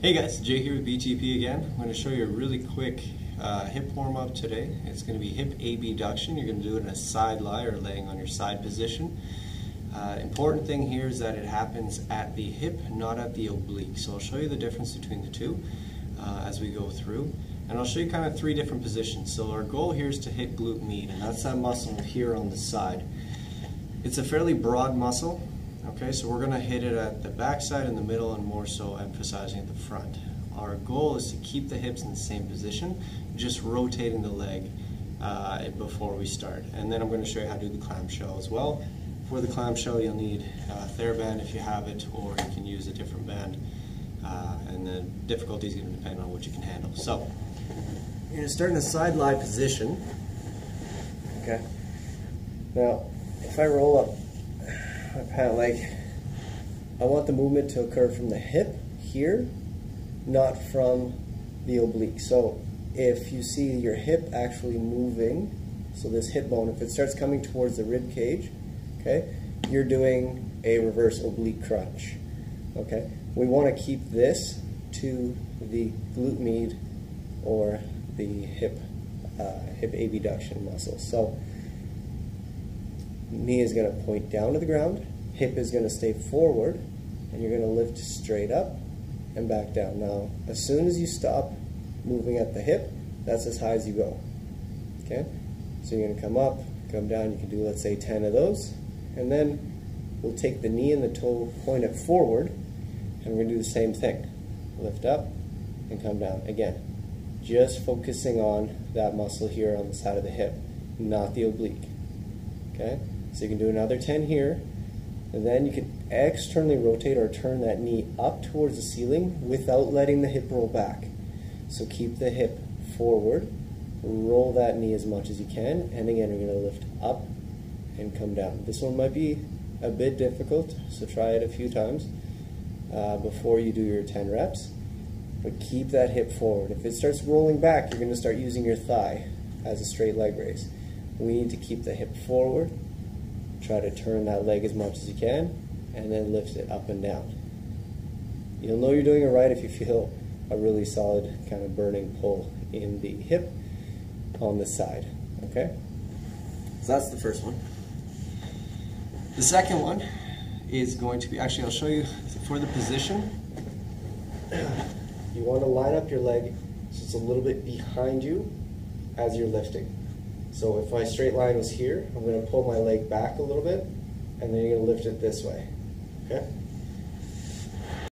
Hey guys, Jay here with BTP again. I'm going to show you a really quick hip warm-up today. It's going to be hip abduction. You're going to do it in a side lie or laying on your side position. Important thing here is that it happens at the hip, not at the oblique. So I'll show you the difference between the two as we go through. And I'll show you kind of three different positions. So our goal here is to hit glute med, and that's that muscle here on the side. It's a fairly broad muscle. Okay, so we're going to hit it at the back side, in the middle, and more so emphasizing at the front. Our goal is to keep the hips in the same position, just rotating the leg before we start. And then I'm going to show you how to do the clamshell as well. For the clamshell, you'll need a TheraBand if you have it, or you can use a different band. And the difficulty is going to depend on what you can handle. So, you're going to start in a side lie position. Okay. Now, if I roll up my pant leg, I want the movement to occur from the hip here, not from the oblique. So if you see your hip actually moving, so this hip bone, if it starts coming towards the rib cage, okay, you're doing a reverse oblique crunch. Okay, we want to keep this to the glute med or the hip abduction muscle. So knee is going to point down to the ground, hip is going to stay forward, and you're going to lift straight up and back down. Now, as soon as you stop moving at the hip, that's as high as you go. Okay? So you're going to come up, come down, you can do, let's say, 10 of those, and then we'll take the knee and the toe, point it forward, and we're going to do the same thing. Lift up and come down. Again, just focusing on that muscle here on the side of the hip, not the oblique. Okay? So you can do another 10 here, and then you can externally rotate or turn that knee up towards the ceiling without letting the hip roll back. So keep the hip forward, roll that knee as much as you can, and again you're going to lift up and come down. This one might be a bit difficult, so try it a few times before you do your 10 reps. But keep that hip forward. If it starts rolling back, you're going to start using your thigh as a straight leg raise. We need to keep the hip forward, try to turn that leg as much as you can, and then lift it up and down. You'll know you're doing it right if you feel a really solid kind of burning pull in the hip on the side. Okay? So that's the first one. The second one is going to be, actually I'll show you for the position. You want to line up your leg so it's a little bit behind you as you're lifting. So if my straight line was here, I'm going to pull my leg back a little bit, and then you're going to lift it this way. Okay?